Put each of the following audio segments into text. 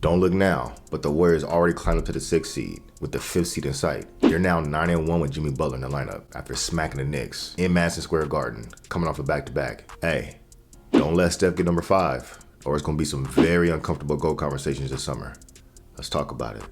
Don't look now, but the Warriors already climbed up to the 6th seed with the 5th seed in sight. They're now 9-1 with Jimmy Butler in the lineup after smacking the Knicks in Madison Square Garden, coming off a back-to-back. Hey, don't let Steph get number 5, or it's going to be some very uncomfortable GOAT conversations this summer. Let's talk about it.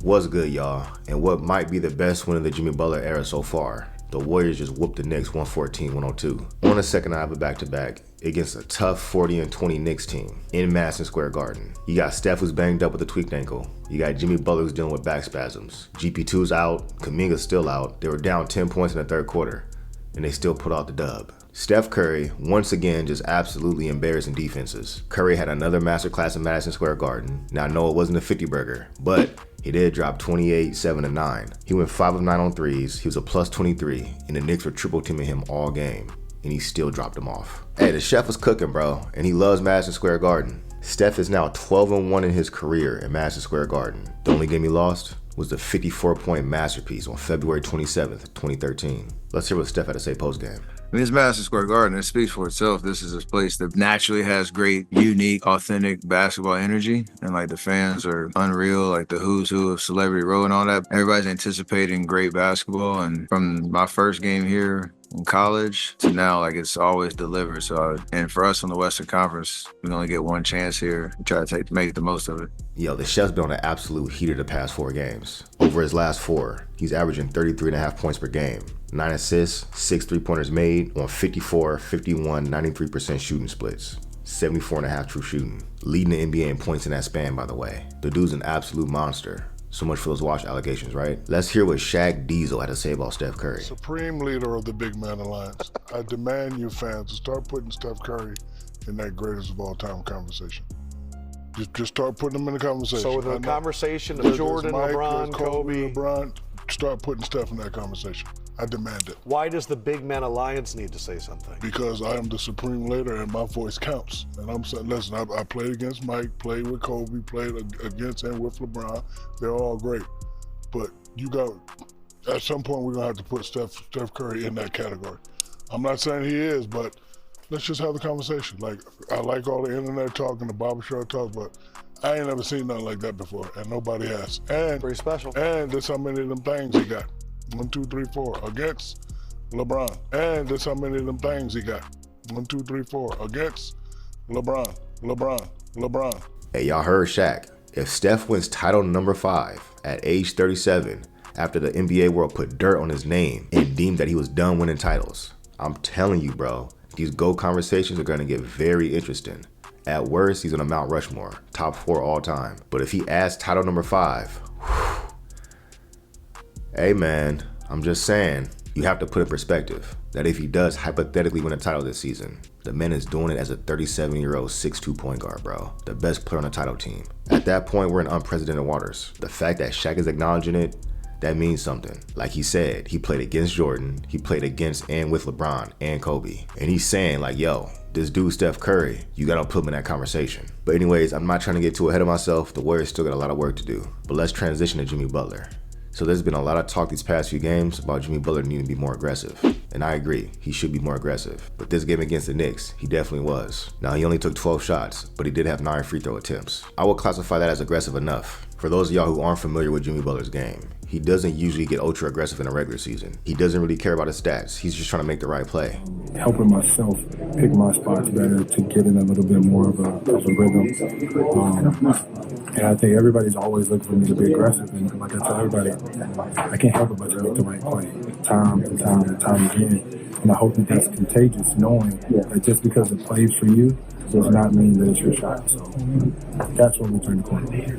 What's good, y'all? And what might be the best win of the Jimmy Butler era so far? The Warriors just whooped the Knicks 114-102 on the second night of a back-to-back against a tough 40-20 Knicks team in Madison Square Garden. You got Steph, who's banged up with a tweaked ankle. You got Jimmy Butler, who's dealing with back spasms. GP2's out. Kuminga's still out. They were down 10 points in the third quarter, and they still put out the dub. Steph Curry, once again, just absolutely embarrassing defenses. Curry had another masterclass in Madison Square Garden. Now, I know it wasn't a 50-burger, but he did drop 28, 7, and 9. He went 5 of 9 on threes. He was a plus 23, and the Knicks were triple teaming him all game, and he still dropped them off. Hey, the chef was cooking, bro, and he loves Madison Square Garden. Steph is now 12-1 in his career in Madison Square Garden. The only game he lost was the 54-point masterpiece on February 27th, 2013. Let's hear what Steph had to say post-game. I mean, it's Madison Square Garden. It speaks for itself. This is a place that naturally has great, unique, authentic basketball energy. And, like, the fans are unreal, like the who's who of Celebrity Row and all that. Everybody's anticipating great basketball. And from my first game here in college to now, like, it's always delivered. So, and for us on the Western Conference, we only get one chance here. We try to make the most of it. Yo, the chef's been on an absolute heater the past 4 games. Over his last 4, he's averaging 33.5 points per game, 9 assists, 6 3-pointers made on 54, 51, 93% shooting splits, 74.5 true shooting. Leading the NBA in points in that span, by the way. The dude's an absolute monster. So much for those wash allegations, right? Let's hear what Shaq Diesel had to say about Steph Curry. Supreme leader of the Big Man Alliance. I demand you fans to start putting Steph Curry in that greatest of all time conversation. Just start putting them in the conversation. So the conversation of Jordan, Mike, LeBron, Kobe. LeBron, start putting Steph in that conversation. I demand it. Why does the Big Man Alliance need to say something? Because I am the supreme leader and my voice counts. And I'm saying, listen, I played against Mike, played with Kobe, played against and with LeBron. They're all great. But at some point, we're going to have to put Steph Curry in that category. I'm not saying he is, but let's just have the conversation. Like, I like all the internet talk and the barbershop talk, but I ain't never seen nothing like that before, and nobody has. And pretty special. And there's how many of them things he got. 1, 2, 3, 4 against LeBron. And there's how many of them things he got. 1, 2, 3, 4 against LeBron. Hey, y'all heard Shaq. If Steph wins title number 5 at age 37, after the NBA world put dirt on his name and deemed that he was done winning titles, I'm telling you, bro, these GOAT conversations are going to get very interesting. At worst, he's on a Mount Rushmore, top 4 all time. But if he adds title number 5, hey man, I'm just saying, you have to put in perspective that if he does hypothetically win a title this season, the man is doing it as a 37-year-old 6'2" point guard, bro. The best player on the title team. At that point, we're in unprecedented waters. The fact that Shaq is acknowledging it, that means something. Like he said, he played against Jordan, he played against and with LeBron and Kobe. And he's saying like, yo, this dude Steph Curry, you gotta put him in that conversation. But anyways, I'm not trying to get too ahead of myself. The Warriors still got a lot of work to do. But let's transition to Jimmy Butler. So there's been a lot of talk these past few games about Jimmy Butler needing to be more aggressive. And I agree, he should be more aggressive. But this game against the Knicks, he definitely was. Now, he only took 12 shots, but he did have 9 free throw attempts. I would classify that as aggressive enough. For those of y'all who aren't familiar with Jimmy Butler's game, he doesn't usually get ultra aggressive in a regular season. He doesn't really care about his stats. He's just trying to make the right play. Helping myself pick my spots better to get in a little bit more of a rhythm. And I think everybody's always looking for me to be aggressive. And like I tell everybody, I can't help it but to make the right play time and time and time again. And I hope that that's contagious, knowing that just because it plays for you does not mean that it's your shot. So that's what we turn the corner.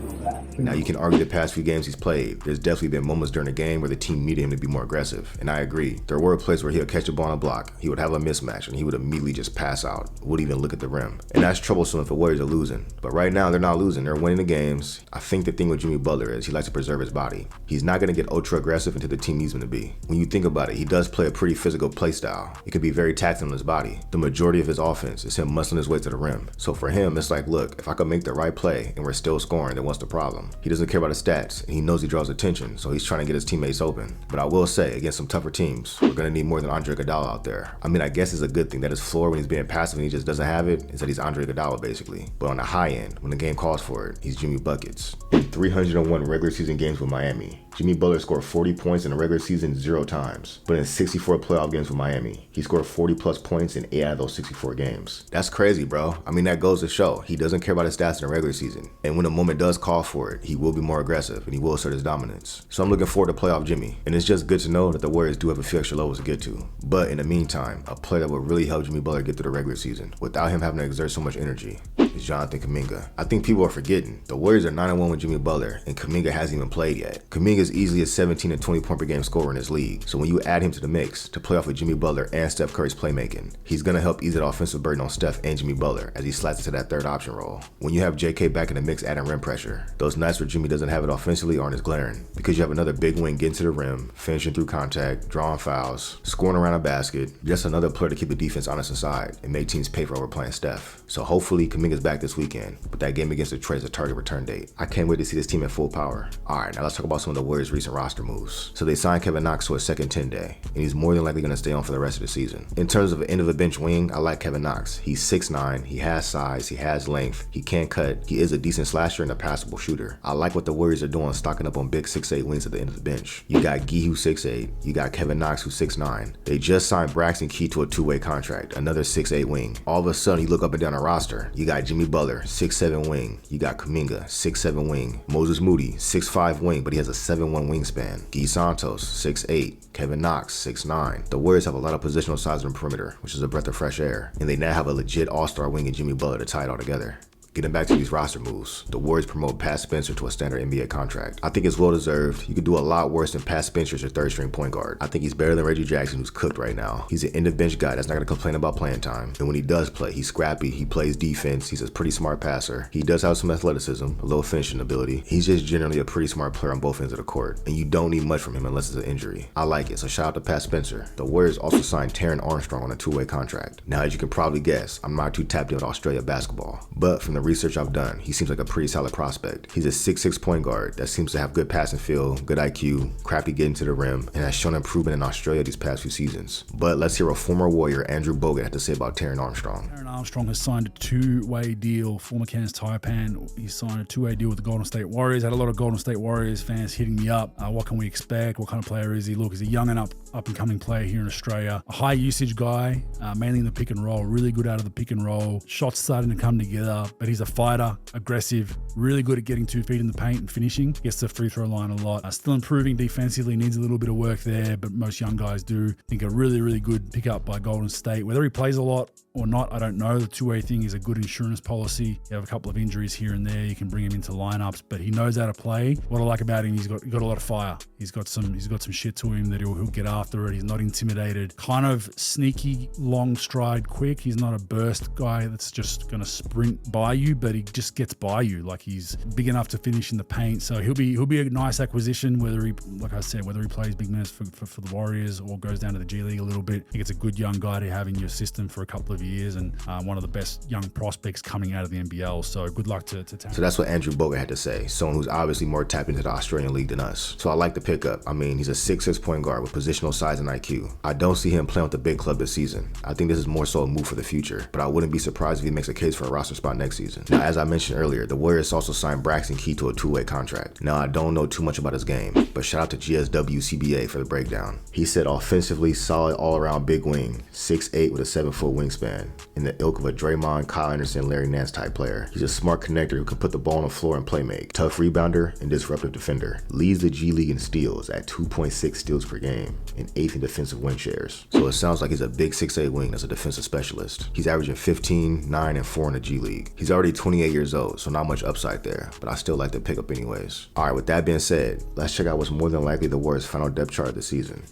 Now, you can argue the past few games he's played. There's definitely been moments during the game where the team needed him to be more aggressive. And I agree. There were plays where he'll catch a ball on a block, he would have a mismatch, and he would immediately just pass out, wouldn't even look at the rim. And that's troublesome if the Warriors are losing. But right now, they're not losing. They're winning the games. I think the thing with Jimmy Butler is he likes to preserve his body. He's not going to get ultra aggressive until the team needs him to be. When you think about it, he does play a pretty physical play style. It can be very taxing on his body. The majority of his offense is him muscling his way to the the rim. So for him, it's like, look, if I could make the right play and we're still scoring, then what's the problem? He doesn't care about his stats, and he knows he draws attention, so he's trying to get his teammates open. But I will say, against some tougher teams, we're going to need more than Andre Iguodala out there. I mean, I guess it's a good thing that his floor when he's being passive and he just doesn't have it is that he's Andre Iguodala basically. But on the high end, when the game calls for it, he's Jimmy Buckets. In 301 regular season games with Miami, Jimmy Butler scored 40 points in the regular season 0 times. But in 64 playoff games with Miami, he scored 40 plus points in 8 out of those 64 games. That's crazy, bro. I mean, that goes to show he doesn't care about his stats in the regular season. And when the moment does call for it, he will be more aggressive and he will assert his dominance. So I'm looking forward to playoff Jimmy. And it's just good to know that the Warriors do have a few extra levels to get to. But in the meantime, a player that would really help Jimmy Butler get through the regular season without him having to exert so much energy is Jonathan Kuminga. I think people are forgetting the Warriors are 9-1 with Jimmy Butler and Kuminga hasn't even played yet. Kuminga is easily a 17 and 20 point per game scorer in this league. So when you add him to the mix to play off with Jimmy Butler and Steph Curry's playmaking, he's going to help ease that offensive burden on Steph and Jimmy Butler as he slides into that third option role. When you have JK back in the mix adding rim pressure, those nights where Jimmy doesn't have it offensively aren't as glaring because you have another big wing getting to the rim, finishing through contact, drawing fouls, scoring around a basket, just another player to keep the defense honest inside and make teams pay for overplaying Steph. So hopefully Kuminga's back this weekend, but that game against Detroit is a target return date. I can't wait to see this team at full power. Alright, now let's talk about some of the Warriors' recent roster moves. So they signed Kevin Knox to a second 10-day, and he's more than likely going to stay on for the rest of the season. In terms of an end of a bench wing, I like Kevin Knox. He's 6'9", he has size, he has length, he can cut, he is a decent slasher and a passable shooter. I like what the Warriors are doing, stocking up on big 6'8" wings at the end of the bench. You got Gee who's 6'8", you got Kevin Knox who's 6'9". They just signed Braxton Key to a 2-way contract, another 6'8" wing. All of a sudden, you look up and down the roster, you got Jimmy Butler, 6'7" wing, you got Kuminga, 6'7" wing, Moses Moody, 6'5" wing, but he has a 7'1" wingspan, Guy Santos, 6'8", Kevin Knox, 6'9". The Warriors have a lot of positional size on the perimeter, which is a breath of fresh air, and they now have a legit all-star wing in Jimmy Butler to tie it all together. Getting back to these roster moves, the Warriors promote Pat Spencer to a standard NBA contract. I think it's well deserved. You could do a lot worse than Pat Spencer as your third string point guard. I think he's better than Reggie Jackson, who's cooked right now. He's an end of bench guy that's not going to complain about playing time. And when he does play, he's scrappy, he plays defense, he's a pretty smart passer. He does have some athleticism, a little finishing ability. He's just generally a pretty smart player on both ends of the court. And you don't need much from him unless it's an injury. I like it, so shout out to Pat Spencer. The Warriors also signed Taron Armstrong on a 2-way contract. Now, as you can probably guess, I'm not too tapped in with Australia basketball. But from the research I've done, he seems like a pretty solid prospect. He's a 6'6" point guard that seems to have good passing feel, good IQ, crappy getting to the rim, and has shown improvement in Australia these past few seasons. But let's hear what former Warrior Andrew Bogut had to say about Taron Armstrong. Taron Armstrong has signed a 2-way deal, former Kansas Taipan. He signed a 2-way deal with the Golden State Warriors. Had a lot of Golden State Warriors fans hitting me up. What can we expect? What kind of player is he? Look, he's a young and up and coming player here in Australia. A high usage guy, mainly in the pick and roll, really good out of the pick and roll. Shots starting to come together, but he's a fighter, aggressive, really good at getting 2 feet in the paint and finishing. Gets the free throw line a lot. Still improving defensively, needs a little bit of work there, but most young guys do. I think a really, really good pickup by Golden State. Whether he plays a lot or not, I don't know. The 2-way thing is a good insurance policy. You have a couple of injuries here and there, you can bring him into lineups, but he knows how to play. What I like about him, he's got a lot of fire. He's got some shit to him that he'll get after it. He's not intimidated. Kind of sneaky, long stride, quick. He's not a burst guy that's just going to sprint by you, but he just gets by you. Like, he's big enough to finish in the paint. So he'll be a nice acquisition, whether he plays big minutes for the Warriors or goes down to the G League a little bit. I think it's a good young guy to have in your system for a couple of years, and one of the best young prospects coming out of the NBL. So good luck to Taron. So that's what Andrew Bogut had to say, someone who's obviously more tapped into the Australian league than us. So I like the pickup. I mean, he's a 6'6" point guard with positional size and IQ. I don't see him playing with the big club this season. I think this is more so a move for the future, but I wouldn't be surprised if he makes a case for a roster spot next season. Now, as I mentioned earlier, the Warriors also signed Braxton Key to a 2-way contract. Now, I don't know too much about his game, but shout out to GSW CBA for the breakdown. He said offensively solid all-around big wing, 6'8" with a 7-foot wingspan, in the ilk of a Draymond, Kyle Anderson, Larry Nance type player. He's a smart connector who can put the ball on the floor and play make, tough rebounder, and disruptive defender. Leads the G League in steals at 2.6 steals per game and 8th in defensive wing shares. So it sounds like he's a big 6'8" wing as a defensive specialist. He's averaging 15, 9, and 4 in the G League. He's already 28 years old, so not much upside there, but I still like the pickup anyways. Alright, with that being said, let's check out what's more than likely the Warriors' final depth chart this season.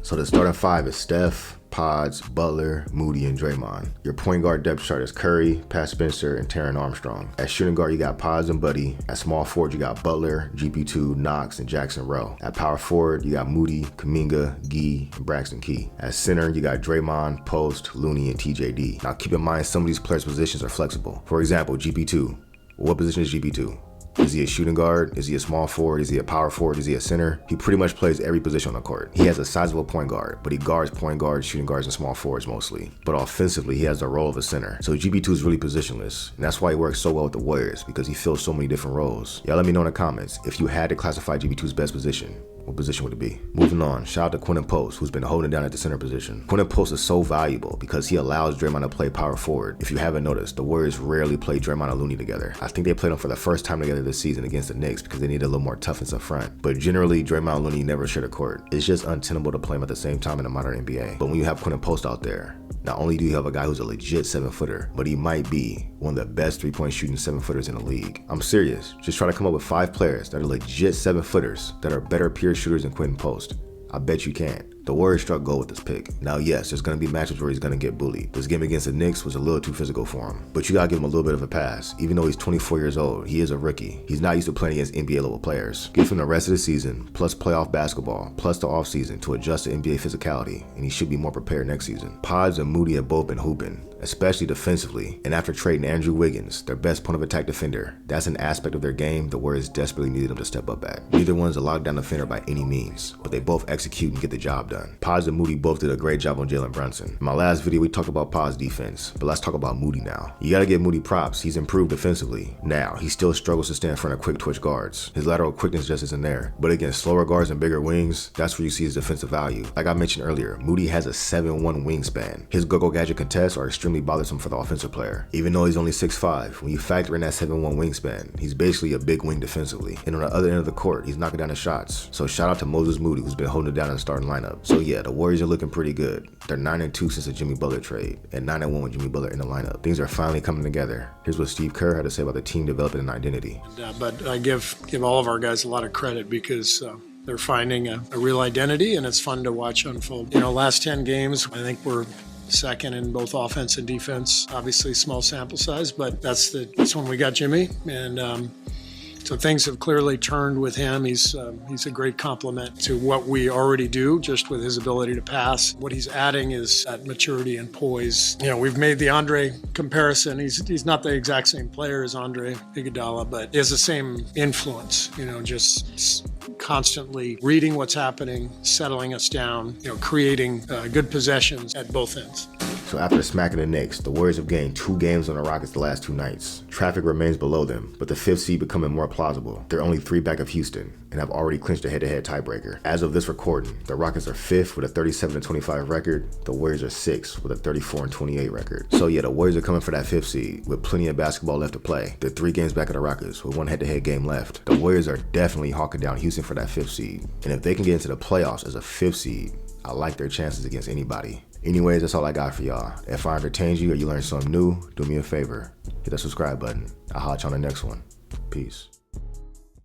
So the starting five is Steph, Pods, Butler, Moody, and Draymond. Your point guard depth chart is Curry, Pat Spencer, and Taron Armstrong. At shooting guard, you got Pods and Buddy. At small forward, you got Butler, GP2, Knox, and Jackson Rowe. At power forward, you got Moody, Kuminga, Gee, and Braxton Key. At center, you got Draymond, Post, Looney, and TJD. Now keep in mind, some of these players' positions are flexible. For example, GP2. What position is GP2? Is he a shooting guard? Is he a small forward? Is he a power forward? Is he a center? He pretty much plays every position on the court. He has a sizable point guard, but he guards point guards, shooting guards, and small forwards mostly. But offensively, he has the role of a center. So GP2 is really positionless, and that's why he works so well with the Warriors, because he fills so many different roles. Y'all let me know in the comments, if you had to classify GP2's best position, what position would it be? Moving on, shout out to Quinn Post, who's been holding it down at the center position. Quinn Post is so valuable because he allows Draymond to play power forward. If you haven't noticed, the Warriors rarely play Draymond and Looney together. I think they played them for the first time together this season against the Knicks because they need a little more toughness up front. But generally, Draymond and Looney never share the court. It's just untenable to play them at the same time in the modern NBA. But when you have Quinn Post out there, not only do you have a guy who's a legit 7-footer, but he might be one of the best 3-point shooting 7-footers in the league. I'm serious. Just try to come up with 5 players that are legit 7-footers that are better pure shooters than Quinn Post. I bet you can't. The Warriors struck gold with this pick. Now, yes, there's going to be matchups where he's going to get bullied. This game against the Knicks was a little too physical for him. But you got to give him a little bit of a pass. Even though he's 24 years old, he is a rookie. He's not used to playing against NBA-level players. Give him the rest of the season, plus playoff basketball, plus the offseason to adjust to NBA physicality, and he should be more prepared next season. Pods and Moody have both been hooping, especially defensively. And after trading Andrew Wiggins, their best point of attack defender, that's an aspect of their game the Warriors desperately needed them to step up at. Neither one's a lockdown defender by any means, but they both execute and get the job done. Pods and Moody both did a great job on Jalen Brunson. In my last video, we talked about Pod's defense, but let's talk about Moody now. You gotta give Moody props. He's improved defensively. Now, he still struggles to stand in front of quick twitch guards. His lateral quickness just isn't there. But against slower guards and bigger wings, that's where you see his defensive value. Like I mentioned earlier, Moody has a 7'1" wingspan. His go-go gadget contests are extremely bothersome for the offensive player. Even though he's only 6'5", when you factor in that 7'1" wingspan, he's basically a big wing defensively. And on the other end of the court, he's knocking down the shots. So shout out to Moses Moody, who's been holding it down in the starting lineup. So yeah, the Warriors are looking pretty good. They're 9-2 since the Jimmy Butler trade, and 9-1 with Jimmy Butler in the lineup. Things are finally coming together. Here's what Steve Kerr had to say about the team developing an identity. But I give all of our guys a lot of credit because they're finding a real identity, and it's fun to watch unfold. Last 10 games, I think we're second in both offense and defense. Obviously, small sample size, but that's when we got Jimmy, and so things have clearly turned with him. He's a great complement to what we already do, just with his ability to pass. What he's adding is that maturity and poise. We've made the Andre comparison. He's not the exact same player as Andre Iguodala, but he has the same influence. Just constantly reading what's happening, settling us down, creating good possessions at both ends. So after smacking the Knicks, the Warriors have gained 2 games on the Rockets the last 2 nights. Traffic remains below them, but the 5th seed becoming more plausible. They're only 3 back of Houston and have already clinched a head-to-head tiebreaker. As of this recording, the Rockets are 5th with a 37-25 record. The Warriors are 6th with a 34-28 record. So yeah, the Warriors are coming for that 5th seed with plenty of basketball left to play. They're 3 games back of the Rockets with 1 head-to-head game left. The Warriors are definitely hawking down Houston for that 5th seed. And if they can get into the playoffs as a 5th seed, I like their chances against anybody. Anyways, that's all I got for y'all. If I entertained you or you learned something new, do me a favor. Hit that subscribe button. I'll holler at you on the next one. Peace.